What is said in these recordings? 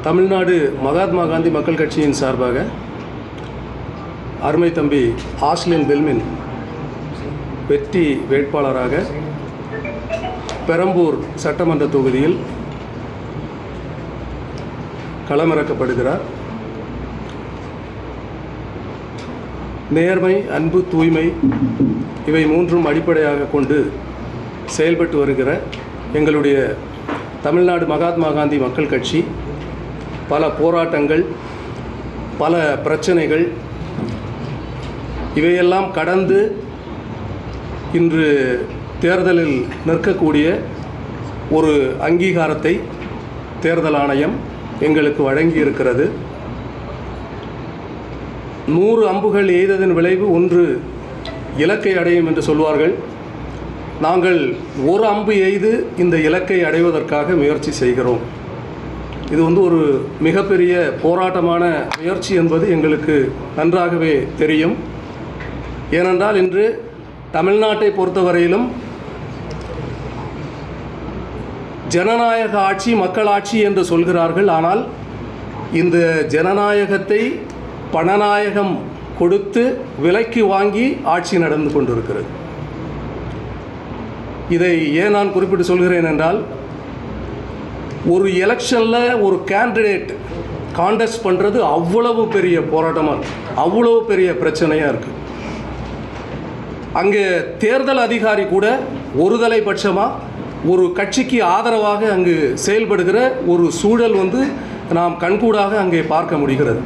தமிழ்நாடு மகாத்மா காந்தி மக்கள் கட்சியின் சார்பாக அருமை தம்பி ஆஸ்லின் பெல்மின் வெற்றி வேட்பாளராக பெரம்பூர் சட்டமன்ற தொகுதியில் களமிறக்கப்படுகிறார். நேர்மை, அன்பு, தூய்மை இவை மூன்றும் அடிப்படையாக கொண்டு செயல்பட்டு வருகிற எங்களுடைய தமிழ்நாடு மகாத்மா காந்தி மக்கள் கட்சி பல போராட்டங்கள், பல பிரச்சனைகள் இவையெல்லாம் கடந்து இன்று தேர்தலில் நிற்கக்கூடிய ஒரு அங்கீகாரத்தை தேர்தல் ஆணையம் எங்களுக்கு வழங்கியிருக்கிறது. 100 அம்புகள் எய்ததன் விளைவு 1 இலக்கை அடையும் என்று சொல்வார்கள். நாங்கள் ஒரு அம்பு எய்து இந்த இலக்கை அடைவதற்காக முயற்சி செய்கிறோம். இது ஒரு மிகப்பெரிய போராட்டமான முயற்சி என்பது எங்களுக்கு நன்றாகவே தெரியும். ஏனென்றால் இன்று தமிழ்நாட்டை பொறுத்தவரையிலும் ஜனநாயக ஆட்சி, மக்களாட்சி என்று சொல்கிறார்கள். ஆனால் இந்த ஜனநாயகத்தை பணநாயகம் கொடுத்து விலைக்கு வாங்கி ஆட்சி நடந்து கொண்டிருக்கிறது. இதை ஏன் நான் குறிப்பிட்டு சொல்கிறேன் என்றால், ஒரு எலெக்ஷனில் ஒரு கேண்டிடேட் கான்டெஸ்ட் பண்ணுறது அவ்வளவு பெரிய போராட்டமாக இருக்குது, அவ்வளவு பெரிய பிரச்சனையாக இருக்குது. அங்கே தேர்தல் அதிகாரி கூட ஒருதலை பட்சமாக ஒரு கட்சிக்கு ஆதரவாக அங்கு செயல்படுகிற ஒரு சூழல் நாம் கண்கூடாக அங்கே பார்க்க முடிகிறது.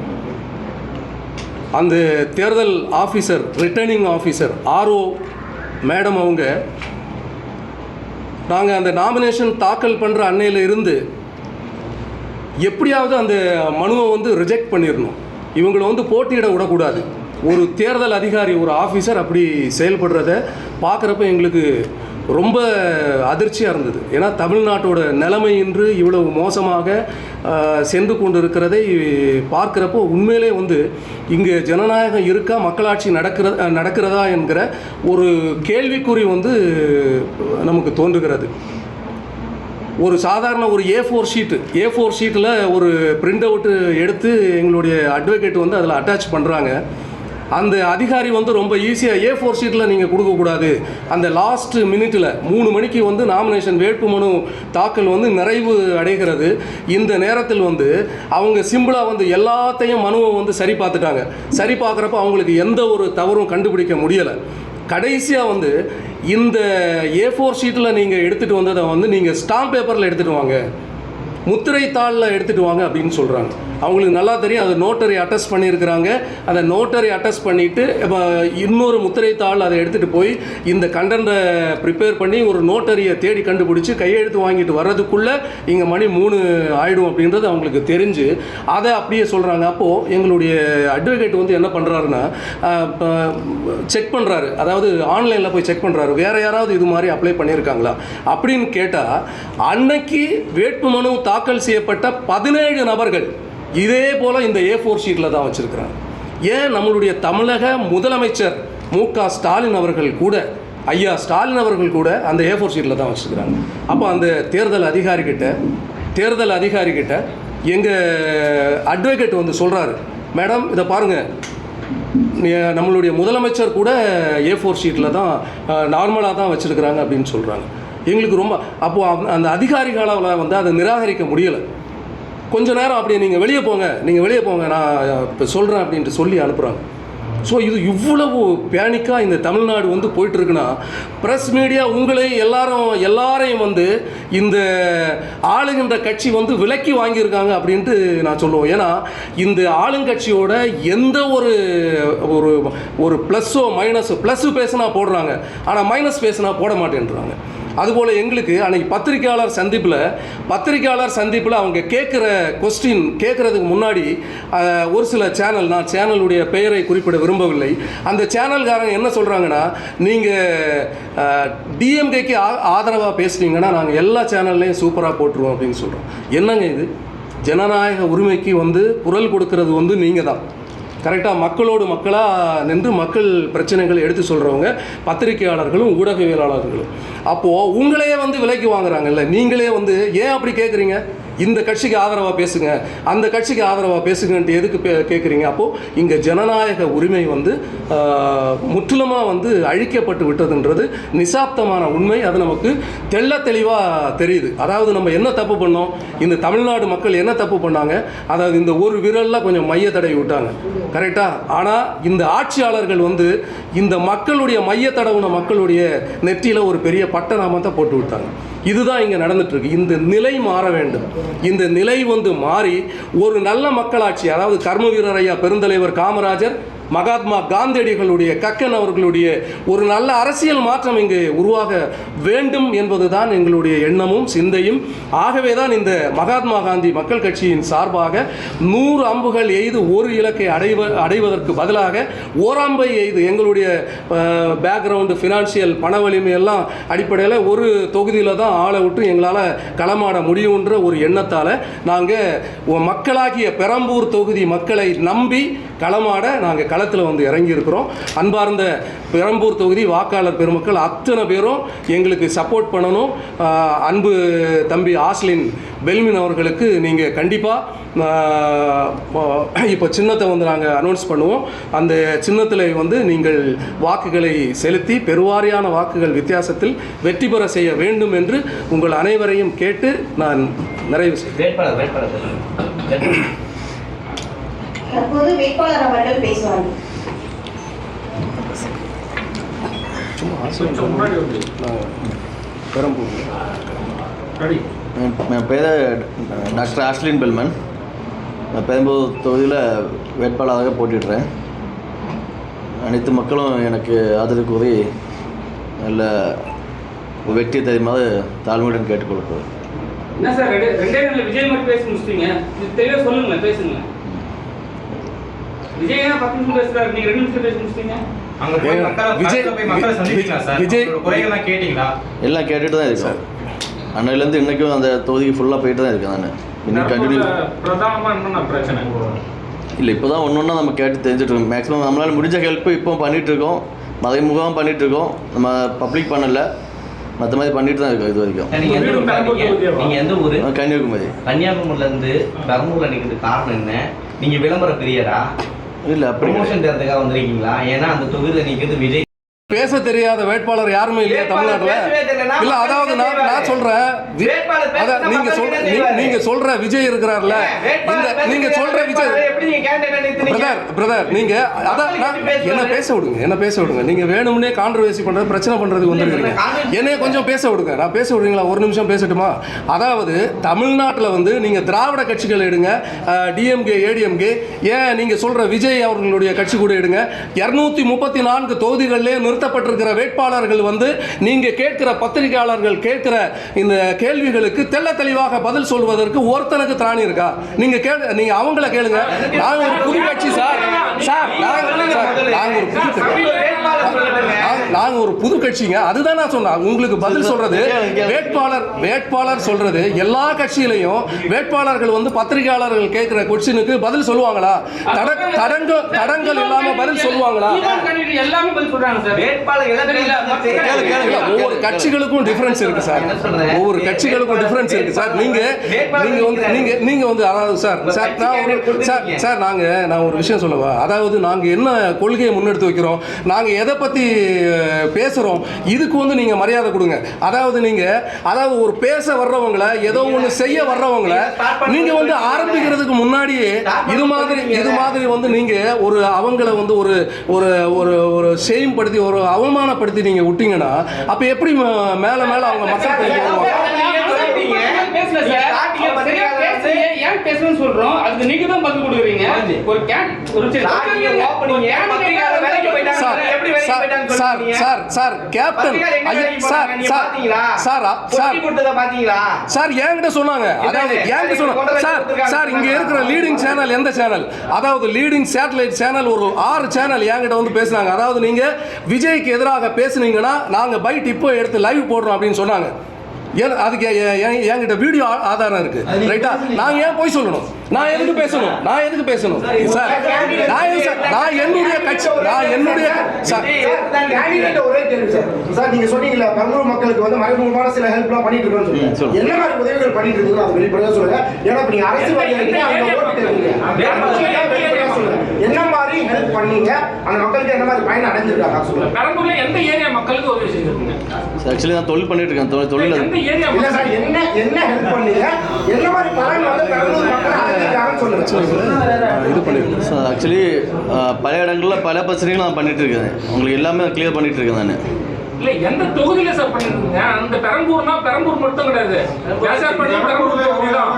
அந்த தேர்தல் officer, returning officer RO madam அவங்க, நாங்கள் அந்த நாமினேஷன் தாக்கல் பண்ணுற அன்னையில் இருந்து எப்படியாவது அந்த மனுவை ரிஜெக்ட் பண்ணிடணும், இவங்களை போட்டியிட விடக்கூடாது. ஒரு தேர்தல் அதிகாரி, ஒரு ஆஃபீஸர் அப்படி செயல்படுறத பார்க்குறப்ப எங்களுக்கு ரொம்ப அதிர்ச்சியாக இருந்தது. ஏன்னா தமிழ்நாட்டோட நிலைமை இன்று இவ்வளவு மோசமாக சென்று கொண்டு இருக்கிறதை பார்க்குறப்போ உண்மையிலே இங்கே ஜனநாயகம் இருக்கா, மக்களாட்சி நடக்கிறதா என்கிற ஒரு கேள்விக்குறி நமக்கு தோன்றுகிறது. ஒரு சாதாரண ஒரு A4 ஷீட்டில் ஒரு பிரிண்ட் அவுட்டு எடுத்து எங்களுடைய அட்வொகேட் அதில் அட்டாச் பண்ணுறாங்க. அந்த அதிகாரி ரொம்ப ஈஸியாக A4 ஷீட்டில் நீங்கள் கொடுக்கக்கூடாது, அந்த லாஸ்ட் மினிட்டில் 3 மணிக்கு நாமினேஷன் வேட்புமனு தாக்கல் நிறைவு அடைகிறது. இந்த நேரத்தில் அவங்க சிம்பிளாக எல்லாத்தையும் மனுவை சரி பார்த்துட்டாங்க. சரி பார்க்குறப்ப அவங்களுக்கு எந்த ஒரு தவறும் கண்டுபிடிக்க முடியலை. கடைசியாக இந்த A4 ஷீட்டில் நீங்கள் எடுத்துகிட்டு வந்ததை நீங்கள் ஸ்டாம்ப் பேப்பரில் எடுத்துகிட்டு வாங்க, முத்திரை தாளில் எடுத்துகிட்டு வாங்க அப்படின்னு சொல்கிறாங்க. அவங்களுக்கு நல்லா தெரியும், அது நோட்டரி அட்டஸ்ட் பண்ணியிருக்கிறாங்க. அதை நோட்டரி அட்டஸ்ட் பண்ணிவிட்டு இன்னொரு முத்திரை தாள் அதை எடுத்துகிட்டு போய் இந்த கண்டென்ட்டை ப்ரிப்பேர் பண்ணி ஒரு நோட்டரியை தேடி கண்டுபிடிச்சி கையெழுத்து வாங்கிட்டு வர்றதுக்குள்ளே இங்கே மணி 3 ஆகிடும் அப்படின்றது அவங்களுக்கு தெரிஞ்சு அதை அப்படியே சொல்கிறாங்க. அப்போது எங்களுடைய அட்வொகேட் என்ன பண்ணுறாருன்னா, செக் பண்ணுறாரு, அதாவது ஆன்லைனில் போய் செக் பண்ணுறாரு, வேறு யாராவது இது மாதிரி அப்ளை பண்ணியிருக்காங்களா அப்படின்னு கேட்டால், அன்னைக்கு வேட்புமனு தாக்கல் செய்யப்பட்ட 17 நபர்கள் இதே போல் இந்த A4 ஷீட்டில் தான் வச்சுருக்கிறாங்க. ஏன் நம்மளுடைய தமிழக முதலமைச்சர் மு.க. ஸ்டாலின் அவர்கள் கூட, ஐயா ஸ்டாலின் அவர்கள் கூட அந்த A4 ஷீட்டில் தான் வச்சுருக்கிறாங்க. அப்போ அந்த தேர்தல் அதிகாரிகிட்ட எங்கள் அட்வொகேட் சொல்கிறாரு, மேடம் இதை பாருங்கள், நம்மளுடைய முதலமைச்சர் கூட A4 ஷீட்டில் தான் நார்மலாக தான் வச்சுருக்கிறாங்க அப்படின்னு சொல்கிறாங்க. எங்களுக்கு ரொம்ப அப்போது அந்த அதிகாரிகளால் அதை நிராகரிக்க முடியலை. கொஞ்ச நேரம் அப்படியே நீங்கள் வெளியே போங்க நான் இப்போ சொல்கிறேன் அப்படின்ட்டு சொல்லி அனுப்புகிறாங்க. ஸோ இது இவ்வளவு பேனிக்காக இந்த தமிழ்நாடு போயிட்டுருக்குன்னா, ப்ரெஸ் மீடியா உங்களை எல்லாரையும் இந்த ஆளுகின்ற கட்சி விலக்கி வாங்கியிருக்காங்க அப்படின்ட்டு நான் சொல்லுவோம். ஏன்னா இந்த ஆளுங்கட்சியோட எந்த ஒரு ப்ளஸ்ஸோ மைனஸோ, ப்ளஸ்ஸு பேசுனா போடுறாங்க, ஆனால் மைனஸ் பேசுனா போட மாட்டேன்றாங்க. அதுபோல் எங்களுக்கு அன்றைக்கி பத்திரிக்கையாளர் சந்திப்பில் அவங்க கேட்குற கொஸ்டின் கேட்குறதுக்கு முன்னாடி ஒரு சில சேனல், நான் சேனலுடைய பெயரை குறிப்பிட விரும்பவில்லை, அந்த சேனல்காரங்க என்ன சொல்கிறாங்கன்னா, நீங்கள் டிஎம்கேக்கு ஆதரவாக பேசுனீங்கன்னா நாங்கள் எல்லா சேனல்லையும் சூப்பராக போட்டுருவோம் அப்படின்னு சொல்கிறோம். என்னங்க இது? ஜனநாயக உரிமைக்கு குரல் கொடுக்கறது நீங்கள் தான். கரெக்டாக மக்களோடு மக்களாக நின்று மக்கள் பிரச்சனைகளை எடுத்து சொல்கிறவங்க பத்திரிகையாளர்களும் ஊடகவியலாளர்களும். அப்போது உங்களையே வந்து விலைக்கு வாங்குறாங்கல்ல, நீங்களே வந்து ஏன் அப்படி கேட்குறீங்க? இந்த கட்சிக்கு ஆதரவாக பேசுங்க, அந்த கட்சிக்கு ஆதரவாக பேசுங்கன்ட்டு எதுக்கு கேட்குறீங்க? அப்போது இங்கே ஜனநாயக உரிமை வந்து முற்றிலுமாக வந்து அழிக்கப்பட்டு விட்டதுன்றது நிசாப்தமான உண்மை. அது நமக்கு தெள்ள தெளிவாக தெரியுது. அதாவது நம்ம என்ன தப்பு பண்ணோம், இந்த தமிழ்நாடு மக்கள் என்ன தப்பு பண்ணாங்க, அதாவது இந்த ஒரு விரலில் கொஞ்சம் மைய தடவி விட்டாங்க, கரெக்டாக. ஆனால் இந்த ஆட்சியாளர்கள் வந்து இந்த மக்களுடைய மைய தடவுன மக்களுடைய நெற்றியில் ஒரு பெரிய பட்டநாமத்தை போட்டு விட்டாங்க. இதுதான் இங்கே நடந்துட்டுருக்கு. இந்த நிலை மாற வேண்டும். இந்த நிலை வந்து மாறி ஒரு நல்ல மக்களாட்சி, அதாவது கர்ம வீரர் ஐயா பெருந்தலைவர் காமராஜர், மகாத்மா காந்தியடிகளுடைய, கக்கன் அவர்களுடைய ஒரு நல்ல அரசியல் மாற்றம் இங்கு உருவாக வேண்டும் என்பதுதான் எங்களுடைய எண்ணமும் சிந்தையும். ஆகவே தான் இந்த மகாத்மா காந்தி மக்கள் கட்சியின் சார்பாக 100 அம்புகள் எய்து ஒரு இலக்கை அடைவதற்கு பதிலாக ஓராம்பை எய்து எங்களுடைய பேக்ரவுண்டு ஃபினான்ஷியல் பண வலிமை எல்லாம் அடிப்படையில் ஒரு தொகுதியில் தான் ஆளை விட்டு எங்களால் களமாட முடியுன்ற ஒரு எண்ணத்தால் நாங்கள் மக்களாகிய பெரம்பூர் தொகுதி மக்களை நம்பி களமாட நாங்கள் களத்தில் வந்து இறங்கியிருக்கிறோம். அன்பார்ந்த பெரம்பூர் தொகுதி வாக்காளர் பெருமக்கள் அத்தனை பேரும் எங்களுக்கு சப்போர்ட் பண்ணணும். அன்பு தம்பி ஆஸ்லின் பெல்மின் அவர்களுக்கு நீங்கள் கண்டிப்பாக இப்போ சின்னத்தை வந்து நாங்கள் அனௌன்ஸ் பண்ணுவோம். அந்த சின்னத்தில் வந்து நீங்கள் வாக்குகளை செலுத்தி பெருவாரியான வாக்குகள் வித்தியாசத்தில் வெற்றி பெற செய்ய வேண்டும் என்று உங்கள் அனைவரையும் கேட்டு நான் நிறைவு செய்வேன். தற்போது வேட்பாளர் அவர்கள் பேசுவார்கள். என் பேர் டாக்டர் ஆஷ்லின் பெல்மன். நான் பெரம்பூர் தொகுதியில் வேட்பாளராக போட்டிடுறேன். அனைத்து மக்களும் எனக்கு ஆதரவு கூறி நல்ல வெற்றி தெரியுமாறு தாழ்மையுடன் கேட்டுக்கொள்கிறேன். என்ன சார் ரெண்டே நாளில் விஜய் மட்டும் பேசி முடிச்சிட்டீங்க, தெளிவாக சொல்லுங்களேன், பேசுங்க. விஜய் 10 நிமிஷம் பேசுறாரு, நீங்க 2 நிமிஷம் பேசி முடிச்சிட்டீங்க. எல்லாம் கேட்டுட்டு தான் இருக்கேன். அன்னையிலேருந்து இன்னைக்கும் அந்த தொகுதிக்கு ஃபுல்லாக போயிட்டு தான் இருக்கேன். நான் இன்னும் கண்டினியூ இல்லை, இப்போ தான் ஒன்று ஒன்றா நம்ம கேட்டு தெரிஞ்சுட்டு இருக்கோம். மேக்ஸிமம் நம்மளால் முடிஞ்ச ஹெல்ப்பு இப்போ பண்ணிகிட்ருக்கோம், மறைமுகமாக பண்ணிகிட்ருக்கோம். நம்ம பப்ளிக் பண்ணலை, மற்ற மாதிரி பண்ணிட்டு தான் இருக்கோம் இது வரைக்கும். நீங்கள் எந்த ஊர்? கன்னியாகுமரி. கன்னியாகுமரியிலேருந்து பெரம்பூரில் நிற்கிறது காரணம் என்ன? நீங்கள் விளம்பர பிரியரா இல்லை ப்ரமோஷன் தேர்தலுக்காக வந்திருக்கீங்களா? ஏன்னா அந்த தொகுதியில் நிற்கிறது விஜய். பேச தெரியாத வேட்பாளர் யாருமே இல்லையா தமிழ்நாட்டில்? இல்ல, அதாவது நான் சொல்றேன், நீங்க சொல்ற விஜய் இருக்கிறார்ல, இந்த நீங்க சொல்ற விஜய் பிரதர் நீங்க அதான் என்ன பேச விடுங்க. நீங்க வேணும்னே கான்ட்ரோவர்சி பண்றது, பிரச்சனை பண்றதுக்கு வந்துருக்கீங்க. என்னைய கொஞ்சம் பேச விடுங்க. நான் பேச விடுறீங்களா? ஒரு நிமிஷம் பேசட்டுமா? அதாவது தமிழ்நாட்டில் வந்து நீங்க திராவிட கட்சிகள் எடுங்க, டிஎம்கே ஏடிஎம்கே, ஏன் நீங்க சொல்ற விஜய் அவர்களுடைய கட்சி கூட எடுங்க. 234 தொகுதிகளிலே நிறுத்தப்பட்டிருக்கிற வேட்பாளர்கள் வந்து நீங்க கேட்கிற பத்திரிகையாளர்கள் கேட்கிற இந்த கேள்விகளுக்கு தெள்ள தெளிவாக பதில் சொல்வதற்கு ஒருத்தனுக்கு திராணி இருக்கா? நீங்க அவங்கள கேளுங்க. நாங்க ஒரு புது கட்சி சார், நாங்க ஒரு புது கட்சிங்க. அதுதான் நான் சொன்னேன். உங்களுக்கு பதில் சொல்றது வேட்பாளர் சொல்றது. எல்லா கட்சியிலையும் வேட்பாளர்கள் வந்து பத்திரிகையாளர்கள் கேட்கிற கொஸ்டினுக்கு பதில் சொல்லுவாங்களா? தடங்கள் இல்லாம பதில் சொல்லுவாங்களா? ஒவ்வொரு கட்சிகளுக்கும் டிஃபரன்ஸ் இருக்கு சார். ஒவ்வொரு கட்சிகளுக்கும் டிஃபரன்ஸ் இருக்கு சார். நீங்க வந்து அதாவது சார் நான் ஒரு விஷயம் சொல்லவா? அதாவது நாங்க என்ன கொள்கையை முன்னெடுத்து வைக்கிறோம், நாங்க எதை பத்தி பேசுறோம், இதுக்கு வந்து நீங்க மரியாதை கொடுங்க. அதாவது ஒரு பேச வர்றவங்களை, ஏதோ ஒன்று செய்ய வர்றவங்களை நீங்க வந்து ஆரம்பிக்கிறதுக்கு முன்னாடியே இது மாதிரி வந்து நீங்க ஒரு அவங்கள வந்து ஒரு ஷேம் படுத்தி, ஒரு அவமானப்படுத்தி நீங்க விட்டீங்கன்னா அப்ப எப்படி மேல அவங்க மக்கள் வருவாங்க? ஏன் பேசணும்னு சொல்றோம், அதுக்கு நீங்க தான் பதில் கொடுக்குறீங்க. சார் கேப்டன் சார் என்கிட்ட சொன்னாங்க. அதாவது என்கிட்ட சொன்னாங்க சார், இங்க இருக்கிற லீடிங் சேனல் எந்த சேனல், அதாவது லீடிங் சேட்டலைட் சேனல் ஒரு 6 சேனல் என்கிட்ட வந்து பேசுனாங்க. அதாவது நீங்க விஜய்க்கு எதிராக பேசுனீங்கன்னா நாங்க பைட் இப்போ எடுத்து லைவ் போடுறோம் அப்படின்னு சொன்னாங்க. அதுக்கு என்கிட்ட வீடியோ ஆதாரம் இருக்கு, ரைட்டா? நான் ஏன் போய் சொல்லணும்? நான் எதுக்கு பேசணும் சார்? நான் என்னுடைய கட்சி கேண்டிடேட் ஒரே கேள்வி சார். சார் நீங்க சொன்னீங்கல்ல பெரம்பலூர் மக்களுக்கு வந்து மறைமுகமான சில ஹெல்ப்லாம் பண்ணிட்டு இருக்கோம்னு சொல்லுங்க. என்ன மாதிரி உதவிகள் பண்ணிட்டு இருக்கீங்க அது வெளிப்படையா சொல்லுங்க. ஏன்னா இப்ப நீங்க அரசியல்வாதியா இருக்கீங்க, அவங்க ஓட்டு வெளிப்படையா சொல்லுங்க. என்ன மாதிரி ஹெல்ப் பண்ணீங்க, அந்த மக்களுக்கு என்ன மாதிரி பயன் அடைஞ்சிருக்காங்க சொல்லுங்க. பெரம்பூர்ல எந்த ஏரியா மக்களுக்கு உதவி செஞ்சிருக்கீங்க? ஆக்சுவலி நான் தொழில் பண்ணிட்டு இருக்கேன். தொழில் எந்த ஏரியா இல்ல சார், என்ன ஹெல்ப் பண்ணீங்க, என்ன மாதிரி பலன் வந்து பெரம்பலூர் மக்கள் அடைஞ்சிருக்காங்கன்னு சொல்லுங்க. இது பண்ணியிருக்கேன். சார் ஆக்சுவலி பல இடங்களில் பல பிரச்சனைகள் நான் பண்ணிட்டு இருக்கேன். உங்களுக்கு எல்லாமே கிளியர் பண்ணிட்டு இருக்கேன் நான். இல்ல எந்த தொகுதியில சார் பண்ணிருக்கீங்க? அந்த பெரம்பூர்னா பெரம்பூர் மட்டும் கிடையாது. வியாசார்பட்டி பெரம்பூர் தொகுதி தான்.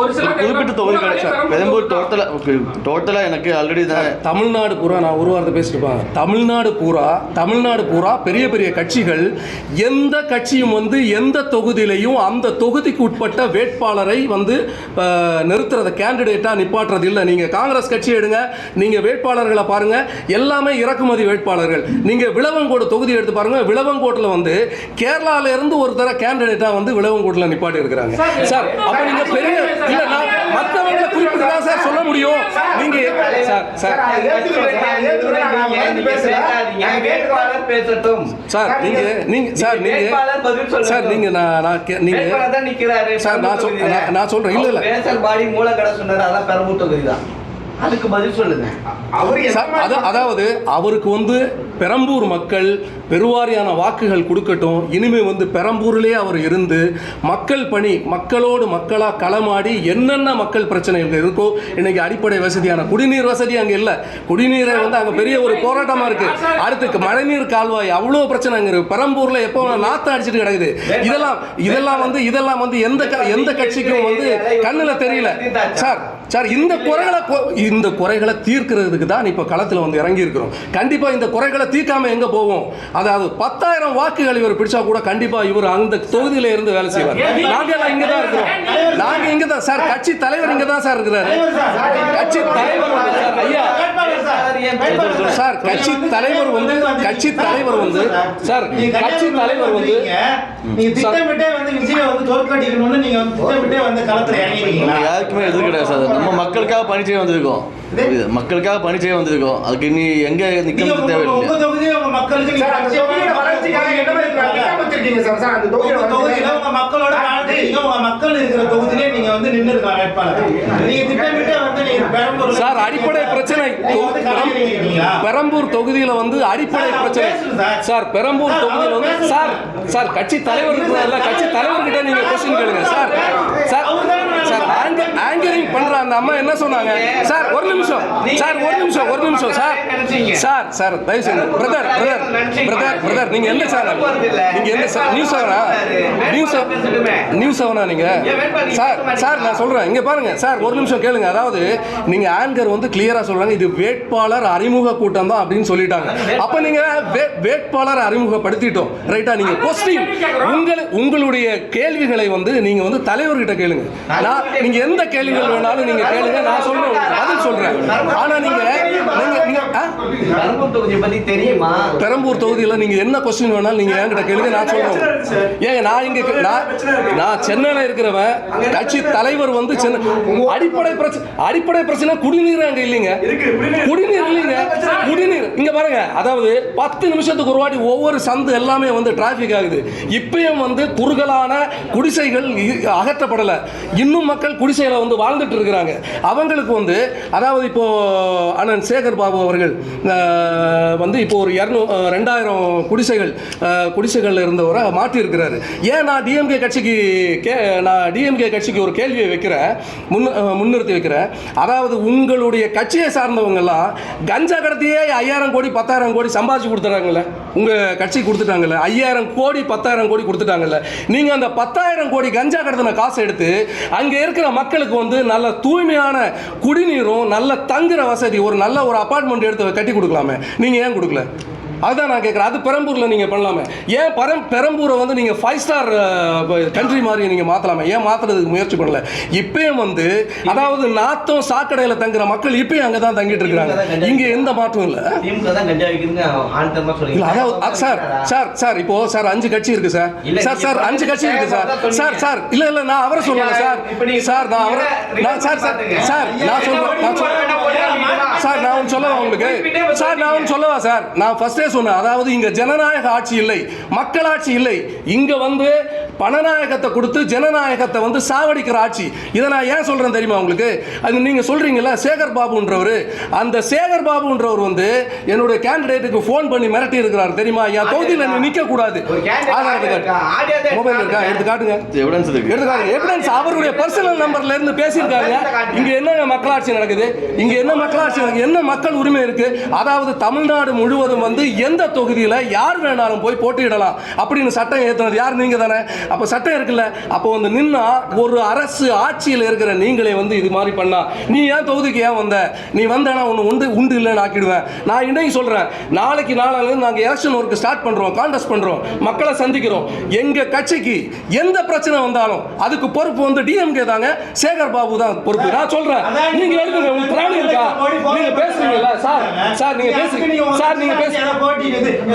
ஒரு சில குறிப்பிட்ட தொகுதி கிடையாது. பெரம்பூர் டோட்டலா எனக்கு ஆல்ரெடி தான். தமிழ்நாடு பூரா நான் ஒரு வாரத்தை பேசிட்டுப்பாங்க. தமிழ்நாடு பூரா பெரிய பெரிய கட்சிகள் எந்த கட்சியும் வந்து எந்த தொகுதியிலையும் அந்த தொகுதிக்கு உட்பட்ட வேட்பாளரை வந்து நிறுத்துறத கேண்டிடேட்டாக நிப்பாட்டுறது இல்லை. நீங்கள் காங்கிரஸ் கட்சி எடுங்க, நீங்கள் வேட்பாளர்களை பாருங்க, எல்லாமே இறக்குமதி வேட்பாளர்கள். நீங்கள் விளவங்கோடு தொகுதி எடுத்து பாருங்க, விளவங்கோட்டில் வந்து கேரளால இருந்து ஒரு தர கேண்டிடேட்டா வந்து விளவங்கோட்டில் நிப்பாட்டி இருக்கிறாங்க சார். அப்ப நீங்க பெரிய இல்ல, நான் மற்றவங்களை குறிப்பிட்டு தான் சார் சொல்ல முடியும். நீங்க சார் சார் சார் நீங்க சார் நீங்க நான் சொல்றேன். இல்ல பாடி மூலக்கடை சொன்னாரு, அதான் பெரம்பூர் தொகுதி தான். அதுக்கு பதில் சொல்லுங்க. அதாவது அவருக்கு வந்து பெரம்பூர் மக்கள் பெருவாரியான வாக்குகள் கொடுக்கட்டும். இனிமே வந்து பெரம்பூரிலே அவர் இருந்து மக்கள் பணி, மக்களோடு மக்களாக களமாடி என்னென்ன மக்கள் பிரச்சனைகள் இருக்கோ, இன்னைக்கு அடிப்படை வசதியான குடிநீர் வசதி அங்கே இல்லை. குடிநீரை வந்து அங்கே பெரிய ஒரு போராட்டமாக இருக்கு. அடுத்து மழைநீர் கால்வாய் அவ்வளோ பிரச்சனை அங்கே இருக்கு. பெரம்பூர்ல எப்போ நாற்று அடிச்சுட்டு கிடக்குது. இதெல்லாம் வந்து எந்த கட்சிக்கும் வந்து கண்ணில் தெரியல சார். சார் இந்த குறைகளை தீர்க்கிறதுக்கு தான் இப்போ களத்தில் வந்து இறங்கி இருக்கிறோம். கண்டிப்பா இந்த குறைகளை தீர்க்காம எங்க போவோம்? அதாவது 10,000 வாக்குகள் இவர் பிடிச்சா கூட கண்டிப்பா இவர் அந்த தொகுதியில இருந்து வேலை செய்வார். நாங்க எல்லாம் இங்க தான் இருக்கிறோம். நாங்க இங்க தான் சார். கட்சி தலைவர் இங்க தான் சார் இருக்கிறாரு. கட்சி தலைவர் ஐயா சார், கட்சி தலைவர் வந்து சார், கட்சி தலைவர் வந்து நீங்க திட்டமிட்டே வந்து விஜயை வந்து தோற்கடிக்கணும்னு நீங்க வந்து திட்டமிட்டே வந்து களத்துல இறங்கிருக்கீங்களா? யாருக்குமே எது கிடையாது சார். நம்ம மக்களுக்காக பணி செய்ய வந்திருக்கோம். மக்களுக்காக பணி செய்ய வந்திருக்கோம். அதுக்கு நீ எங்க நிக்கணும் தேவையில்லை. உங்க தொகுதியே உங்க மக்களுக்கு நீங்க வளர்ச்சிக்காக என்ன மாதிரி திட்டம் வச்சிருக்கீங்க சார்? சார் அந்த தொகுதியில உங்க மக்களோட வாழ்க்கைக்கு உங்க மக்கள் இருக்கிற தொகுதியிலே நீங்க வந்து நின்று இருக்கலாம் வேட்பாளர். நீங்க திட்டமிட்டே வந்து நீங்க பெரம்பூர் சார் அடிப்படை பிரச்சனை பெரம்பூர் தொகுதியில வந்து அடிப்படை பிரச்சனை சார். பெரம்பூர் தொகுதியில வந்து சார் கட்சி தலைவர் இருக்கிறார்ல, கட்சி தலைவர்கிட்ட நீங்க क्वेश्चन கேளுங்க சார். சார் ஆங்கரிங் பண்ற அந்த அம்மா என்ன சொன்னாங்க சார்? ஒரு நிமிஷம் சார் தயவு செய்து பிரதர் நீங்க எந்த சேனல்? நீங்க எந்த நியூஸ் ஆவனா நீங்க? சார் நான் சொல்றேன், இங்க பாருங்க சார், ஒரு நிமிஷம் கேளுங்க. அதாவது நீங்க ஆங்கர் வந்து கிளியரா சொல்றாங்க இது வேட்பாளர் அறிமுக கூட்டம் தான் அப்படின்னு சொல்லிட்டாங்க. அப்ப நீங்க வேட்பாளர் அறிமுகப்படுத்திட்டோம் ரைட்டா? நீங்க கொஸ்டின் உங்களுடைய கேள்விகளை வந்து நீங்க வந்து தலைவர்கிட்ட கேளுங்க. நீங்க எந்த கேள்விகள் வேணாலும் நீங்க கேளுங்க, நான் சொல்றேன், பதில் சொல்றேன். ஆனா நீங்க பெரம்பூர் தொகுதியை பத்தி தெரியுமா? பெரம்பூர் தொகுதியில நீங்க என்ன கொஸ்டின் வேணாலும் நீங்க என்கிட்ட கேளுங்க, நான் சொல்றேன். ஏங்க நான் சென்னையில இருக்கிறவன், கட்சி தலைவர் வந்து அடிப்படை பிரச்சனை குடிநீர் அங்க இல்லைங்க. குடிநீர் இங்க பாருங்க. அதாவது 10 நிமிஷத்துக்கு ஒரு வாட்டி ஒவ்வொரு சந்து எல்லாமே வந்து டிராபிக் ஆகுது. இப்பயும் வந்து குறுகலான குடிசைகள் அகற்றப்படல. இன்னும் மக்கள் குடிசையில வந்து வாழ்ந்துட்டு இருக்கிறாங்க. அவங்களுக்கு வந்து அதாவது இப்போ அண்ணன் சேகர் பாபு அவர்கள் வந்து இப்போ ஒரு 2000 குடிசைகள் இருந்தவரை மாற்றி இருக்கிறாரு. ஏன் நான் டிஎம்கே கட்சிக்கு ஒரு கேள்வியை வைக்கிறேன், முன்னிறுத்தி வைக்கிறேன். அதாவது உங்களுடைய கட்சியை சார்ந்தவங்க எல்லாம் கஞ்சா கடத்தியே 5000 கோடி 10,000 கோடி சம்பாதிச்சு கொடுத்துறாங்கல்ல, உங்க கட்சி கொடுத்துட்டாங்கல்ல, 5000 கோடி 10,000 கோடி கொடுத்துட்டாங்கல்ல. நீங்க அந்த 10,000 கோடி கஞ்சா கடத்தின காசை எடுத்து அங்க இருக்கிற மக்களுக்கு வந்து நல்ல தூய்மையான குடிநீரும் நல்ல தங்குற வசதி ஒரு நல்ல ஒரு அபார்ட்மெண்ட் எடுத்து கட்டி கொடுக்கலாமே, நீங்க ஏன் கொடுக்கல? அதுதான் நான் கேட்குறேன். அது பெரம்பூரில் நீங்கள் பண்ணலாமே. ஏன் பெரம்பூரை வந்து நீங்கள் 5 ஸ்டார் கண்ட்ரி மாதிரி நீங்கள் மாற்றலாமே? ஏன் மாற்றுறதுக்கு முயற்சி பண்ணல? இப்பயும் வந்து அதாவது நாத்தம் சாக்கடையில் தங்குற மக்கள் இப்பயும் அங்கே தான் தங்கிட்டு இருக்கிறாங்க. இங்கே எந்த மாற்றமும் இல்லை. இல்லை அதாவது சார் இப்போ சார் 5 கட்சி இருக்கு சார். சார் 5 கட்சி இருக்கு சார். இல்லை நான் அவரை சொல்லல சார். நான் அவரை நான் ஒன்று சொல்லவா உங்களுக்கு? நான் ஒன்று சொல்லவா சார்? நான் ஃபர்ஸ்டே சொன்னேன், அதாவது இங்க ஜனநாயக ஆட்சி இல்லை, மக்களாட்சி இல்லை. இங்க வந்து பணநாயகத்தை கொடுத்து ஜனநாயகத்தை வந்து சாவடிக்கிற ஆட்சி. இதை நான் ஏன் சொல்றேன் தெரியுமா உங்களுக்கு? அது நீங்க சொல்றீங்கல்ல சேகர் பாபுன்றவர், அந்த சேகர் பாபுன்றவர் வந்து என்னுடைய கேண்டிடேட்டுக்கு ஃபோன் பண்ணி மிரட்டி இருக்கிறார் தெரியுமா? என் தொகுதியில் நீ நிக்க கூடாது. மொபைல் இருக்கா? எடுத்து காட்டுங்க. எவிடன்ஸ் அவருடைய பர்சனல் நம்பர்ல இருந்து பேசியிருக்காங்க. இங்க என்ன மக்களாட்சி நடக்குது? இங்க என்ன மக்களாட்சி, என்ன மக்கள் உரிமை இருக்கு? அதாவது தமிழ்நாடு முழுவதும் வந்து எந்த தொகுதியில் யார் வேணாலும் போய் போட்டியிடலாம் அப்படின்னு சட்டம் ஏற்றினது யார்? நீங்க தானே. அப்போ சட்டம் இருக்குல்ல, அப்போ வந்து நின்னா ஒரு அரசு ஆட்சியில் இருக்கிற நீங்களே வந்து இது மாதிரி பண்ணா நீ ஏன் தொகுதிக்கு ஏன் வந்த? நீ வந்தேன்னா ஒன்று உண்டு இல்லைன்னு ஆக்கிடுவேன். நான் இன்னைக்கு சொல்றேன், நாளைக்கு நாளிலிருந்து நாங்கள் எலெக்ஷன் ஒர்க் ஸ்டார்ட் பண்றோம், கான்டெஸ்ட் பண்றோம், மக்களை சந்திக்கிறோம். எங்க கட்சிக்கு எந்த பிரச்சனை வந்தாலும் அதுக்கு பொறுப்பு வந்து டிஎம்கே தாங்க, சேகர் பாபு தான் பொறுப்பு. நான் சொல்றேன், நீங்க எழுதுங்க. உங்களுக்கு திராணி இருக்கா? நீங்க பேசுறீங்களா சார்? நீங்க பேசுறீங்க சார். நீங்க பேசுங்க.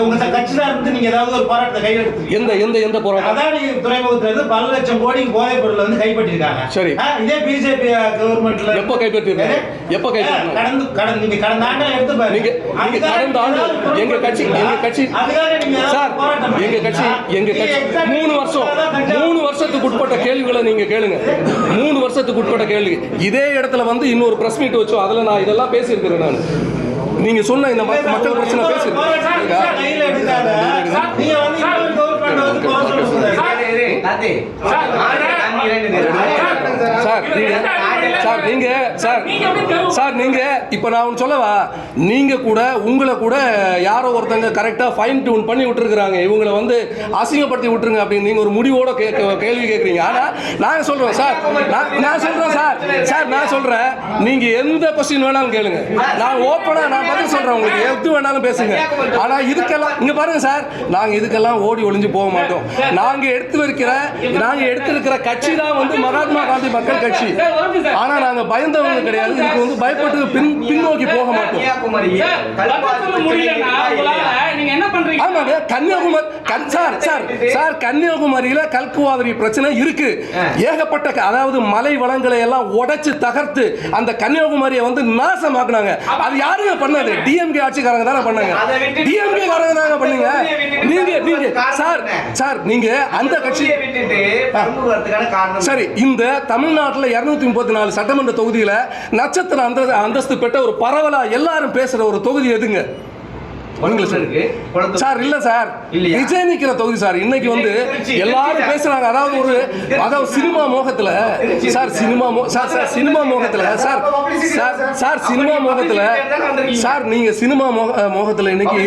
உங்க கட்சியில இருந்து நீங்க ஏதாவது ஒரு போராட்டத்தை கையெழுத்து எந்த போராட்டம்? துறைமுகத்திலிருந்து பல லட்சம் கோடி போதைப் பொருள் வந்து கைப்பற்றிருக்காங்க. சரி, இதே பிஜேபி கவர்மெண்ட்ல எப்போ கைப்பற்றிருக்காங்க? கடந்த நீங்க கடந்த ஆண்டு எடுத்து பாருங்க. நீங்க கடந்த ஆண்டு எங்க கட்சி சார், எங்க கட்சி 3 வருஷத்துக்கு உட்பட்ட கேள்விகளை நீங்க கேளுங்க. 3 வருஷத்துக்கு உட்பட்ட கேள்வி. இதே இடத்துல வந்து இன்னொரு பிரஸ் மீட் வச்சோம், அதுல நான் இதெல்லாம் பேசியிருக்கிறேன். நான் நீங்க சொன்ன இந்த மக்கள் பிரச்சனை பேசியிருக்கேன். இப்ப நான் ஒன்று சொல்லவா? நீங்க கூட உங்களை கூட யாரோ ஒருத்தங்க கரெக்டா ஃபைன் டியூன் பண்ணி விட்டுருக்காங்க, இவங்களை வந்து அசிங்கப்படுத்தி விட்டுருங்க அப்படின்னு நீங்க ஒரு முடிவோட கேள்வி கேட்குறீங்க. ஆனா நான் சொல்றேன் சார், நான் சொல்றேன் நீங்க எந்த கொஸ்டின் வேணாலும் கேளுங்க, நான் ஓப்பனா நான் பதில் சொல்றேன். உங்களுக்கு எது வேணாலும் பேசுங்க. ஆனா இதுக்கெல்லாம் இங்க பாருங்க சார், நாங்க இதுக்கெல்லாம் ஓடி ஒளிஞ்சு போக மாட்டோம். நாங்க எடுத்திருக்கிற கட்சி தான் வந்து மகாத்மா காந்தி மக்கள் கட்சி. ஆனா நாங்க பயந்தவங்க கிடையாது. இதுக்கு வந்து பயப்பட்டு பின்னோக்கி போக மாட்டோம். ஆமாங்க, கன்னியாகுமரியில கல்குவாரி பிரச்சனை இருக்கு. ஏகப்பட்ட அதாவது மலை வளங்களை எல்லாம் உடைச்சு தகர்த்து அந்த கன்னியாகுமரியை வந்து நாசமாக்குனாங்க. அது யாருங்க பண்ணது? டிஎம்கே ஆட்சிக்காரங்க தானே பண்ணாங்க. டிஎம்கே காரங்க தாங்க பண்ணீங்க. நீங்க சார் நீங்க அந்த கட்சி சரி. இந்த தமிழ்நாட்டில் 234 சட்டமன்ற தொகுதியில நட்சத்திர அந்தஸ்து பெற்ற ஒரு பரவலா எல்லாரும் பேசுற ஒரு தொகுதி எதுங்க? சார் இல்ல சார், விஜய் நிக்கிற தொகுதி சார். இன்னைக்கு வந்து எல்லாரும் பேசுறாங்க. அதாவது சினிமா மோகத்துல சார், நீங்க சினிமா மோகத்துல இன்னைக்கு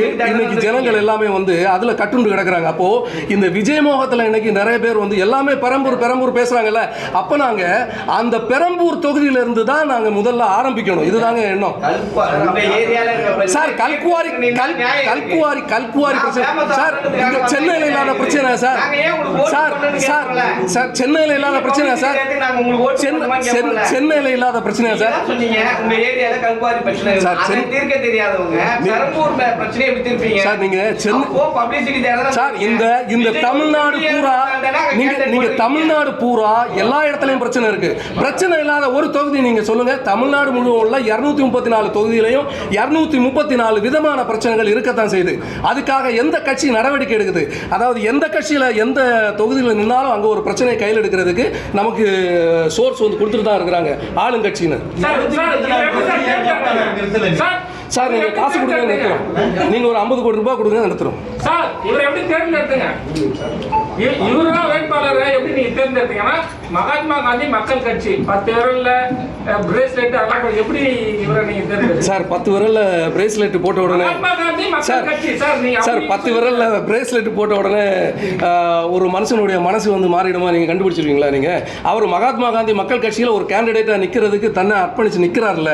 ஜனங்கள் எல்லாமே வந்து அதுல கட்டுண்டு கிடக்குறாங்க. அப்போ இந்த விஜய் மோகத்துல இன்னைக்கு நிறைய பேர் வந்து எல்லாமே பெரம்பூர் பேசுறாங்கல்ல. அப்ப நாங்க அந்த பெரம்பூர் தொகுதியில இருந்து தான் நாங்க முதல்ல ஆரம்பிக்கணும். இதுதாங்க எண்ணம் சார். கல்குவாரி பிரச்சனை சார், சென்னையில் இல்லாத பிரச்சனை சார். சென்னையில் இல்லாத பிரச்சனை சார். சென்னையில் இல்லாத பிரச்சனை சார். சார் நீங்க சார் இந்த தமிழ்நாடு பூரா நீங்க தமிழ்நாடு பூரா எல்லா இடத்துலயும் பிரச்சனை இருக்கு. பிரச்சனை இல்லாத ஒரு தொகுதி நீங்க சொல்லுங்க. தமிழ்நாடு முழுவதும் உள்ள 234 தொகுதியிலையும் 234 விதமான பிரச்சனைகள் இருக்கத்தான் செய்யுது. அதுக்காக எந்த கட்சி நடவடிக்கை எடுக்குது? அதாவது எந்த கட்சியில எந்த தொகுதியில் நின்னாலும் அங்க ஒரு பிரச்சனையை கையில் எடுக்கிறதுக்கு நமக்கு சோர்ஸ் வந்து கொடுத்துட்டு தான் இருக்கிறாங்க ஆளுங்கட்சின்னு. சார் நீங்க காசு கொடுங்க நிறுத்துறோம். நீங்க ஒரு 50 கோடி ரூபாய் கொடுங்க நிறுத்துறோம். சார் இவர் எப்படி தேர்ந்தெடுத்தீங்க? இவருதான் வேட்பாளரை எப்படி நீங்க தேர்ந்தெடுத்தீங்கன்னா மகாத்மா காந்தி மக்கள் கட்சி 10 விரல்ல பிரேஸ்லெட் அதெல்லாம் எப்படி இவரை நீங்க தேர்ந்தெடுத்தீங்க? சார் 10 விரல்ல பிரேஸ்லெட் போட்ட உடனே சார் 10 விரல்ல பிரேஸ்லெட் போட்ட உடனே ஒரு மனுஷனுடைய மனசு வந்து மாறிடுமா நீங்க கண்டுபிடிச்சிருவீங்களா? நீங்க அவர் மகாத்மா காந்தி மக்கள் கட்சியில் ஒரு கேண்டிடேட்டா நிக்கிறதுக்கு தன்னை அர்ப்பணிச்சு நிக்கிறார்ல.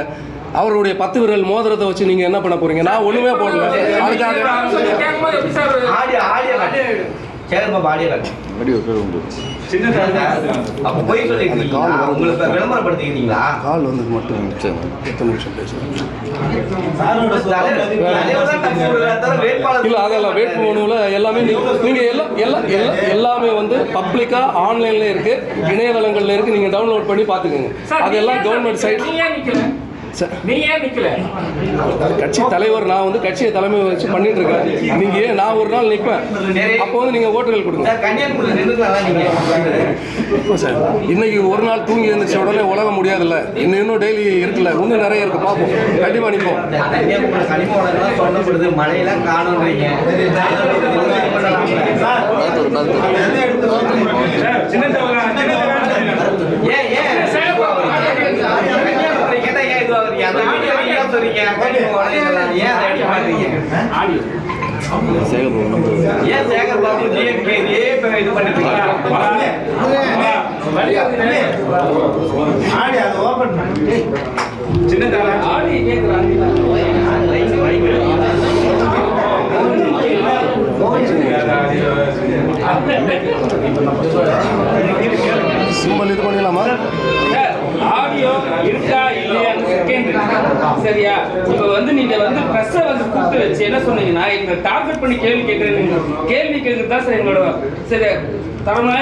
அவருடைய 10 விரல் மோதிரத்தை வச்சு நீங்கள் என்ன பண்ண போறீங்க? நான் ஒன்றுமே போடல. அதுக்காக கேட்கும்போது எப்படி sir audio Sekar Babu audio அப்போ போய் சொல்லிருக்கீங்க. உங்களுக்கு விளம்பரப்படுத்திக்கிறீங்களா? கால் வந்தது மட்டும் எத்தனை நிமிஷம் பேசுகிறேன். இல்லை அதெல்லாம் வேட்புமனுவில் எல்லாமே நீங்கள் எல்லாமே வந்து பப்ளிக்காக ஆன்லைனில் இருக்குது, இணையதளங்களில் இருக்குது. நீங்கள் டவுன்லோட் பண்ணி பார்த்துக்கோங்க. அதெல்லாம் கவர்மெண்ட் சைட். நீங்க ஏன் நிக்கல? கட்சி தலைவர் நான் வந்து கட்சியை தலைமை வச்சு பண்ணிட்டு இருக்கேன். நீங்க நான் ஒரு நாள் நிற்பேன், அப்போ வந்து நீங்க ஓட்டுகள் கொடுங்க. சார் இன்னைக்கு ஒரு நாள் தூங்கி எழுந்திரிச்ச உடனே உலக முடியாதுல்ல, இன்னும் டெய்லி இருக்குல்ல, இன்னும் நிறைய இருக்கு, பார்ப்போம். கண்டிப்பா நிற்போம். மழையெல்லாம் காணுன்றீங்க. சேகர் பாபு இது பண்ணிட்டு சிம்பிள் இது பண்ணிடலாமா? ஆடியோ இருக்கா இல்லையான்னு செகண்ட். சரியா? இப்போ வந்து நீங்க வந்து ப்ரெஸ்ஸை வந்து கூப்பிட்டு வச்சு என்ன சொன்னீங்கன்னா எங்களை டார்கெட் பண்ணி கேள்வி கேட்கறது தான் சார் எங்களோட சரி தரமான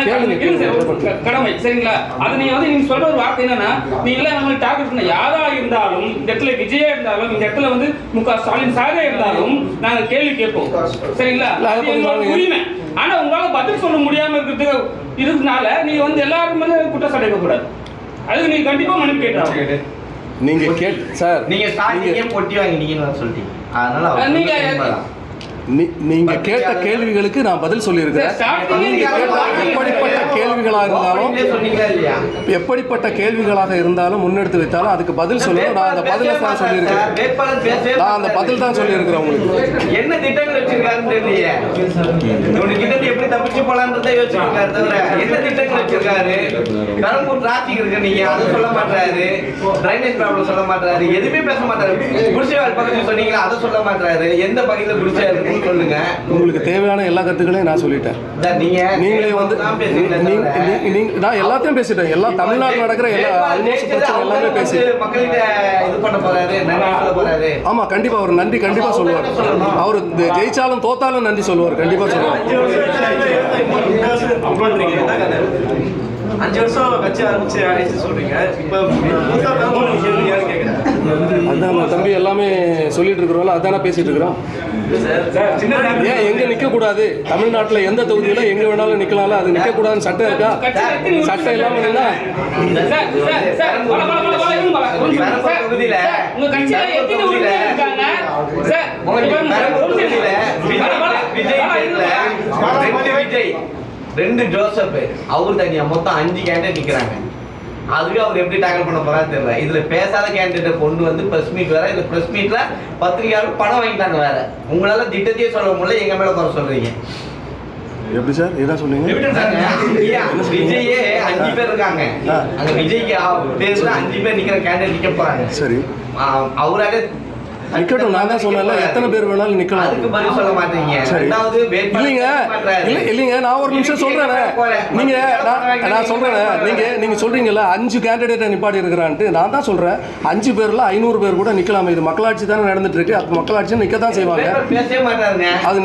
கடமை. சரிங்களா? அதை நீங்க சொல்ற ஒரு வார்த்தை என்னன்னா, நீங்க எல்லாம் நம்மளை டார்கெட் பண்ண யாரா இருந்தாலும், இந்த இடத்துல விஜயா இருந்தாலும், இந்த இடத்துல வந்து ஸ்டாலின் சாரே இருந்தாலும் நாங்க கேள்வி கேட்போம். சரிங்களா? அது எங்களோட உரிமை. ஆனா உங்களால பதில் சொல்ல முடியாம இருக்கிறதுனால நீங்க வந்து எல்லாருக்கும் மேல குற்றச்சாட்டு கூடாது. அதுக்கு நீங்க கண்டிப்பா மன்னிப்பு கேட்கலாம். நீங்க சார் நீங்க ஸ்டார்டிங்கே பொட்டி வாங்கினீங்கன்னு சொல்லிட்டீங்க. அதனால நீங்க கேட்ட கேள்விகளுக்கு நான் பதில் சொல்லியிருக்கிறேன். எப்படிப்பட்ட கேள்விகளாக இருந்தாலும் முன்னெடுத்து வைத்தாலும் அதுக்கு பதில் சொல்லணும். நான் அந்த பதில தான் சொல்லியிருக்கிறேன். நான் அந்த பதில் தான் சொல்லியிருக்கிறேன். உங்களுக்கு என்ன திட்டங்கள் வச்சிருக்காருன்னு தெரியலையே. கிட்ட எப்படி தப்பிச்சு போலான்றதை யோசிச்சிருக்காரு தவிர என்ன திட்டங்கள் வச்சிருக்காரு? பெரம்பூர் டிராபிக் இருக்கு, நீங்க அதை சொல்ல மாட்டாரு. டிரைனேஜ் ப்ராப்ளம் சொல்ல மாட்டாரு. எதுவுமே பேச மாட்டாரு. குடிசைவாழ் பகுதியில் சொன்னீங்களா, அதை சொல்ல மாட்டாரு. எந்த பகுதியில் குடிசை இருக்கு சொல்லுங்க. உங்களுக்கு தேவையான எல்லா கருத்துக்களையும் நான் சொல்லிட்டேன். நீங்களே வந்து நான் எல்லாத்தையும் பேசிட்டேன். எல்லாம் தமிழ்நாட்டில் நடக்கிற எல்லா ஆல்மோஸ்ட் பிரச்சனை எல்லாமே பேசி மக்கள்கிட்ட இது பண்ண போறாரு, நன்றி சொல்ல போறாரு. ஆமா கண்டிப்பா அவர் நன்றி கண்டிப்பா சொல்லுவார். அவர் ஜெயிச்சாலும் தோத்தாலும் நன்றி சொல்லுவார். கண்டிப்பா சொல்லுவார். 5 வருஷம் கட்சி ஆரம்பிச்சு சொல்றீங்க. இப்போ அதான் தம்பி எல்லாமே சொல்லிட்டு இருக்கிறோம்ல, அதானே பேசிட்டு இருக்கிறோம். ஏன் எங்க நிக்க கூடாது? தமிழ்நாட்டுல எந்த தொகுதியில எங்க வேணாலும் நிக்கலாம்ல, அது நிக்க கூடாதுன்னு சட்டம் இருக்கா? சட்டம் இல்லாம நின்னா ரெண்டு ஜோசப் அவர் தனியா மொத்தம் 5 கேண்டிடேட் நிக்கிறாங்க. அதுவே அவர் எப்படி டேக்கிள் பண்ண போறாரு தெரியல. இதுல பேசாத கேண்டிடேட்டை கொண்டு வந்து பிரஸ் மீட் வேற. இந்த பிரஸ் மீட்ல பத்திரிகையாளர் பணம் வாங்கிட்டாங்க வேற. உங்களால திட்டத்தையே சொல்ல முடியல, எங்க மேல குறை சொல்றீங்க. எப்படி சார் என்ன சொன்னீங்க? விஜயே 5 பேர் இருக்காங்க. அங்க விஜய்க்கு பேர்ல 5 பேர் நிக்கிற கேண்டிடேட் நிக்க போறாங்க. சரி அவராலே நிக்கட்டும். நான் தான் சொன்னேன்ல, எத்தனை பேர் வேணாலும் நிக்கலாம். அதுக்கு பதில் சொல்ல மாட்டீங்க. ரெண்டாவது இல்லைங்க நான் ஒரு நிமிஷம் சொல்றேன். நீங்க நான் சொல்றேன். நீங்க சொல்றீங்கல்ல 5 கேண்டிடேட்டை நிப்பாடி இருக்கிறான்ட்டு. நான் தான் சொல்றேன் 5 பேர்ல 500 பேர் கூட நிக்கலாம். இது மக்களாட்சி தானே நடந்துட்டு இருக்கு. அப்ப மக்களாட்சி நிக்க தான் செய்வாங்க. பேசவே மாட்டாருங்க. அது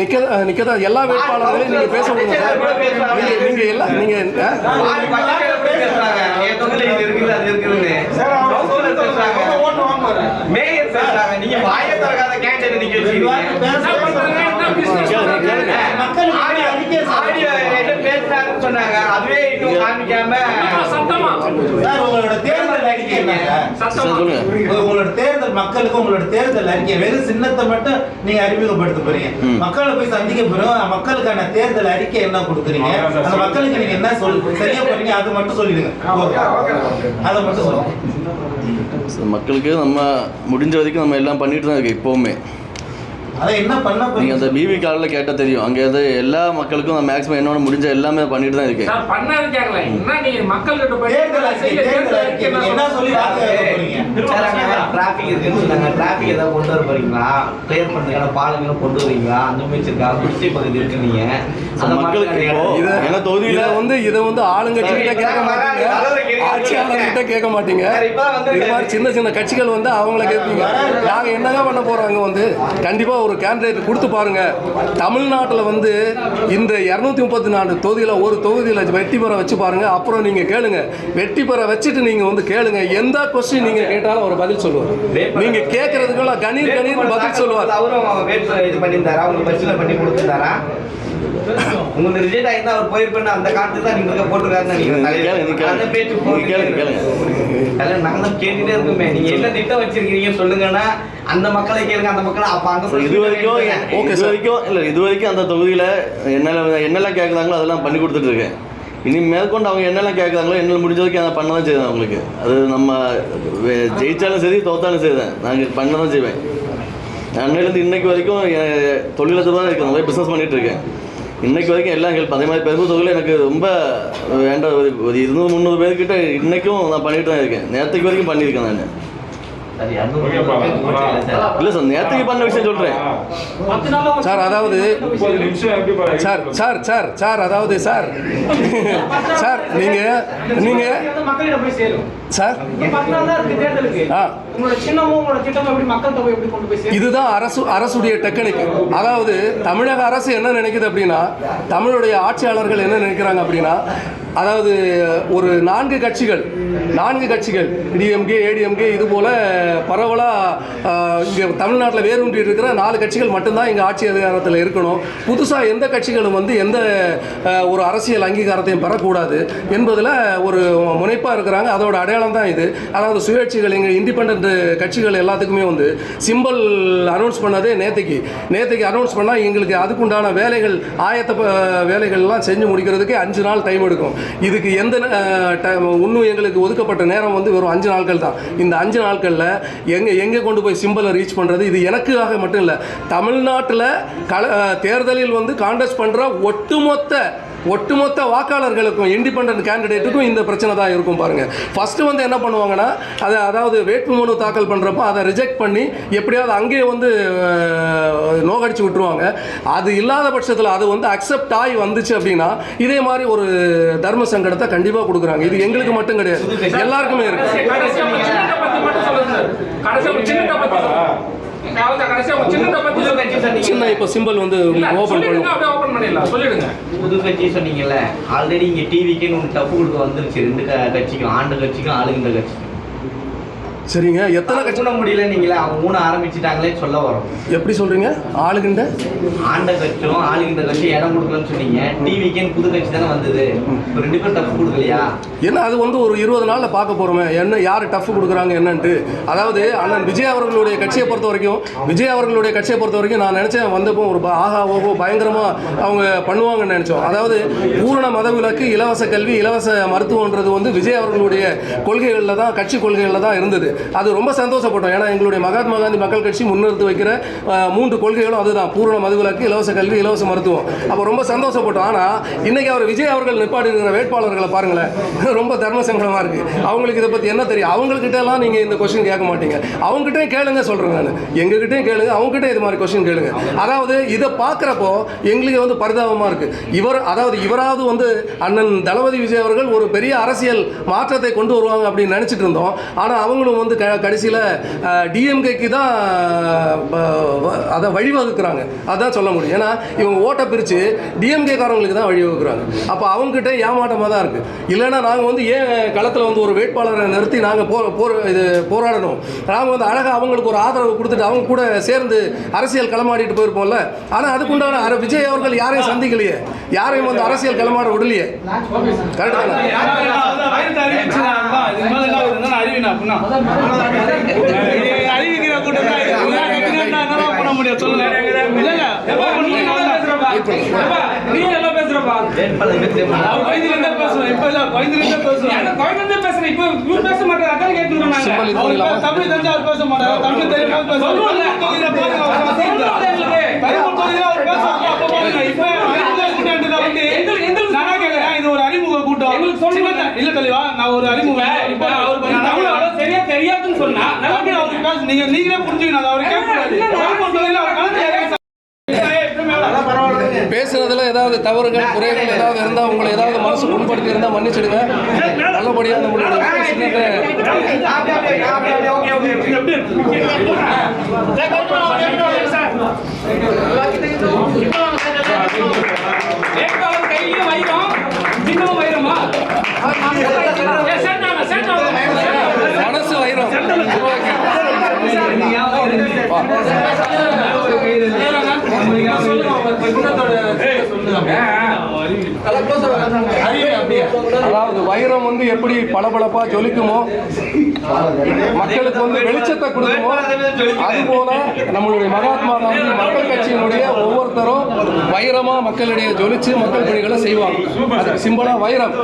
நிக்கதான் எல்லா வேட்பாளர்களையும் நீங்க பேச முடியும் சார். நீங்க எல்லாம் நீங்க சொன்னாங்க. அதுவே இன்னும் காமிக்காம உங்களோட தேர்தல் அறிக்கை உங்களோட தேர்தல் மக்களுக்கு உங்களோட தேர்தல் அறிக்கை வெறும் சின்னத்தை மட்டும் நீங்க அறிமுகப்படுத்த போறீங்க. மக்களை போய் சந்திக்க போறோம். மக்களுக்கான தேர்தல் அறிக்கை என்ன கொடுக்குறீங்க, அந்த மக்களுக்கு நீங்க என்ன செய்ய போறீங்க, அது மட்டும் சொல்லிடுங்க. அதை மட்டும் சொல்லுங்க. மக்களுக்கு நம்ம முடிஞ்ச வரைக்கும் நம்ம எல்லாம் பண்ணிட்டு தான் இருக்கோம். இப்போவுமே அதை என்ன பண்ண நீங்கள் அந்த பிவி காலில் கேட்டால் தெரியும். அங்கே இருந்து எல்லா மக்களுக்கும் நான் மேக்ஸிமம் என்னோட முடிஞ்ச எல்லாமே பண்ணிட்டு தான் இருக்கேன். சார் பண்ணாது கேட்கல. என்ன நீங்க மக்கள்கிட்ட போய் என்ன சொல்லி டிராஃபிக் இருக்குன்னு சொன்னாங்க. டிராஃபிக் ஏதாவது கொண்டு வர போறீங்களா? கிளியர் பண்றதுக்கான பாலங்களும் கொண்டு வரீங்களா? அந்த மாதிரி இருக்கா? குடிசை பகுதி இருக்கு. நீங்க அந்த மக்களுக்கு ஏன்னா தொகுதியில இதை வந்து ஆளுங்கட்சிகிட்ட கேட்க மாட்டீங்க, ஆட்சியாளர்கிட்ட கேட்க மாட்டீங்க. இது மாதிரி சின்ன சின்ன கட்சிகள் வந்து அவங்கள கேட்பீங்க. நாங்க என்னங்க பண்ண போறாங்க வந்து கண்டிப்பா ஒரு கேண்டிடேட் கொடுத்து பாருங்க. தமிழ்நாட்டில் வந்து இந்த 234 தொகுதியில் ஒரு தொகுதியில் வெற்றி பெற வச்சு பாருங்க. அப்புறம் நீங்க கேளுங்க, வெற்றி பெற வச்சுட்டு நீங்க வந்து கேளுங்க. எந்த கொஸ்டின் நீங்க கேட்டாலும் அவர் பதில் சொல்லுவார். நீங்க கேட்கறதுக்கெல்லாம் கணீர் பதில் சொல்லுவார். அவரும் இது பண்ணியிருந்தாரா? அவங்க பரிசீலனை பண்ணி கொடுத்துருந்தாரா? உங்களுக்கு ரிஜெக்ட் ஆயிருந்தா அவர் போயிருப்பேன்னு அந்த காலத்துல தான் நீங்க போட்டுருக்காருன்னு நாங்க தான் கேட்டுட்டே இருக்குமே. நீங்க என்ன திட்டம் வச்சிருக்கீங்க சொல்லுங்கன்னா அந்த மக்களை கேளுங்க. அந்த மக்களை அப்ப அங்க இது வரைக்கும் அந்த தொகுதியில என்னெல்லாம் கேட்குறாங்களோ அதெல்லாம் பண்ணி கொடுத்துட்டு இருக்கேன். இனி மேற்கொண்டு அவங்க என்னெல்லாம் கேட்குறாங்களோ என்னால் முடிஞ்ச வரைக்கும் அதை பண்ண தான் செய்வேன். அவங்களுக்கு அது நம்ம ஜெயிச்சாலும் சரி தோத்தாலும் சரி தான் நாங்கள் பண்ண தான் செய்வேன். அன்னையிலேருந்து இன்னைக்கு வரைக்கும் தொழிலத்தில் தான் இருக்கேன். நிறைய பிஸ்னஸ் பண்ணிகிட்டு இருக்கேன். இன்னைக்கு வரைக்கும் எல்லாம் ஹெல்ப். அதே மாதிரி பெரும்பு தொகுதியில் எனக்கு ரொம்ப வேண்டாம் ஒரு 200-300 பேர்கிட்ட இன்னைக்கும் நான் பண்ணிட்டு தான் இருக்கேன். நேரத்துக்கு வரைக்கும் பண்ணியிருக்கேன் நான். இல்லை சார், நேரத்துக்கு பண்ண விஷயம் சொல்கிறேன் சார். அதாவது சார் சார் சார் சார் அதாவது சார் சார் நீங்கள் சார் இதுதான் அரசுடைய டெக்னிக். அதாவது தமிழக அரசு என்ன நினைக்குது அப்படின்னா, தமிழுடைய ஆட்சியாளர்கள் என்ன நினைக்கிறாங்க அப்படின்னா, அதாவது ஒரு 4 கட்சிகள் டிஎம்கே ஏடிஎம்கே இது போல பரவலாக இங்கே தமிழ்நாட்டில் வேரூன்றி இருக்கிற 4 கட்சிகள் மட்டும்தான் இங்கே ஆட்சி அதிகாரத்தில் இருக்கணும். புதுசாக எந்த கட்சிகளும் வந்து எந்த ஒரு அரசியல் அங்கீகாரத்தையும் பெறக்கூடாது என்பதில் ஒரு முனைப்பாக இருக்கிறாங்க. அதோட அடையாளம் தான் இது. அதாவது சுயேட்சைகள் எங்கள் இண்டிபெண்ட் கட்சிகள் எல்லாத்துக்குமே வந்து சிம்பிள் அனௌன்ஸ் பண்ணதே நேற்றுக்கு அனௌன்ஸ் பண்ணால் எங்களுக்கு அதுக்குண்டான வேலைகள் வேலைகள்லாம் செஞ்சு முடிக்கிறதுக்கு 5 நாள் டைம் எடுக்கும். இதுக்கு எந்த இன்னும் எங்களுக்கு ஒதுக்கப்பட்ட நேரம் வந்து வெறும் 5 நாட்கள் தான். இந்த 5 நாட்களில் எங்கே கொண்டு போய் சிம்பிளை ரீச் பண்ணுறது? இது எனக்காக மட்டும் இல்லை, தமிழ்நாட்டில் தேர்தலில் வந்து கான்டெஸ்ட் பண்ணுற ஒட்டுமொத்த வாக்காளர்களுக்கும் இண்டிபெண்டன்ட் கேண்டிடேட்டுக்கும் இந்த பிரச்சனை தான் இருக்கும் பாருங்கள். ஃபஸ்ட்டு வந்து என்ன பண்ணுவாங்கன்னா, அதாவது வேட்புமனு தாக்கல் பண்ணுறப்போ அதை ரிஜெக்ட் பண்ணி எப்படியாவது அங்கேயே வந்து நோகடிச்சு விட்டுருவாங்க. அது இல்லாத பட்சத்தில் அது வந்து அக்செப்ட் ஆகி வந்துச்சு அப்படின்னா இதே மாதிரி ஒரு தர்ம சங்கடத்தை கண்டிப்பாக கொடுக்குறாங்க. இது எங்களுக்கு மட்டும் கிடையாது, எல்லாருக்குமே இருக்கு. சின்ன இப்போ சிம்பிள் வந்து ஓபன் பண்ணிடுங்க. புது கட்சி சொன்னீங்கல்ல, ஆல்ரெடி இங்க டிவிக்கு ஒன்று டப்பு கொடுக்க வந்துருச்சு. 2 கட்சிக்கும், ஆண்டு கட்சிக்கும் ஆளுகின்ற கட்சிக்கும். சரிங்க, எத்தனை கட்சி முடியல நீங்களே அவங்க 3 ஆரம்பிச்சுட்டாங்களே சொல்ல வரோம். எப்படி சொல்றீங்க? ஆளுகின்ற கட்சி இடம் கொடுக்கலன்னு சொன்னீங்க. டிவிக்கு புது கட்சி தானே வந்தது, 2 பேர் டஃப் கொடுக்கலையா? என்ன அது வந்து ஒரு 20 நாளில் பார்க்க போறோமே என்ன யார் டஃப் கொடுக்குறாங்க என்னன்ட்டு. அதாவது அண்ணன் விஜய் அவர்களுடைய கட்சியை பொறுத்த வரைக்கும் நான் நினைச்சேன் வந்தப்போ ஒரு ஆஹா ஓஹோ பயங்கரமா அவங்க பண்ணுவாங்கன்னு நினைச்சோம். அதாவது பூரண மதவிலக்கு, இலவச கல்வி, இலவச மருத்துவன்றது வந்து விஜய் அவர்களுடைய கொள்கைகளில் தான், கட்சி கொள்கைகளில் தான் இருந்தது. அது ரொம்ப சந்தோஷப்பட்டோம். ஏன்னா எங்களுடைய மகாத்மா காந்தி மக்கள் கட்சி முன்னிறுத்தி வைக்கிற 3 கொள்கைகளும் அதுதான், பூரண மதுவிலக்கு, இலவச கல்வி, இலவச மருத்துவம். அப்போ ரொம்ப சந்தோஷப்பட்டோம். ஆனால் இன்னைக்கு அவர் விஜய் அவர்கள் நிப்பாட்டி இருக்கிற வேட்பாளர்களை பாருங்களேன், ரொம்ப தர்ம சங்கடமாக இருக்குது. அவங்களுக்கு இதை பற்றி என்ன தெரியும்? அவங்கக்கிட்ட எல்லாம் நீங்கள் இந்த கொஸ்டின் கேட்க மாட்டீங்க. அவங்ககிட்டையும் கேளுங்க சொல்கிறேன் நான், எங்ககிட்டையும் கேளுங்க, அவங்ககிட்ட இது மாதிரி கொஸ்டின் கேளுங்க. அதாவது இதை பார்க்குறப்போ எங்களுக்கு வந்து பரிதாபமாக இருக்குது. இவராவது வந்து அண்ணன் தளபதி விஜய் அவர்கள் ஒரு பெரிய அரசியல் மாற்றத்தை கொண்டு வருவாங்க அப்படின்னு நினச்சிட்டு இருந்தோம். ஆனால் அவங்களும் வந்து கடைசியில் டிஎம்கேக்கு தான் அதை வழிவகுக்கிறாங்க. அதான் சொல்ல முடியும். ஏன்னா இவங்க ஓட்டை பிரித்து டிஎம்கே காரங்களுக்கு தான் வழிவகுக்கிறாங்க. அப்போ அவங்ககிட்ட ஏமாற்றமாக தான் இருக்குது. இல்லைன்னா நாங்கள் வந்து ஏன் களத்தில் வந்து ஒரு வேட்பாளரை நிறுத்தி நாங்கள் போராடணும்? நாங்கள் வந்து அழகாக அவங்களுக்கு ஒரு ஆதரவு கொடுத்துட்டு அவங்க கூட சேர்ந்து அரசியல் களமாடிட்டு போயிருப்போம்ல. ஆனால் அதுக்குண்டான விஜய் அவர்கள் யாரையும் சந்திக்கலையே, யாரையும் வந்து அரசியல் களமாட விடலையே. கரெக்டாக அறிவிக்கிற கூட்டம் பண்ண முடியும். சொல்லுங்க, தமிழ் தெரிஞ்சா பேச மாட்டாங்க, தமிழ் தெரியும் உங்களுக்கு சொல்லுங்க. இல்ல தெளிவா நான் ஒரு அறிமுகம் இப்ப அவர் வந்து தமிழ் அவ்வளவு சரியா தெரியாதுன்னு சொன்னா நல்லா அவருக்கு பேச நீங்களே புரிஞ்சுக்கணும். அது அவர் கேட்கக்கூடாது. பேசுனதுல ஏதாவது தவறுகள் குறைகள் ஏதாவது இருந்தால் உங்களை ஏதாவது மனசு புண்படுத்தி இருந்தால் மன்னிச்சிடுங்க. நல்லபடியாக நம்மளோட சின்னத்தை வேட்பாளர் கையிலேயே வைரம் சின்னமும் வைரமா மனசு வைரம் அதாவது வைரம் வந்து எப்படி பளபளப்பா ஜொலிக்குமோ, மக்களுக்கு வந்து வெளிச்சத்தை கொடுக்குமோ, அதுபோல நம்மளுடைய மகாத்மா காந்தி மக்கள் கட்சியினுடைய ஒவ்வொருத்தரும் வைரமா மக்களிடையே ஜொலிச்சு மக்கள் பணிகளை செய்வாங்க. அதுக்கு சிம்பிளா வைரம்.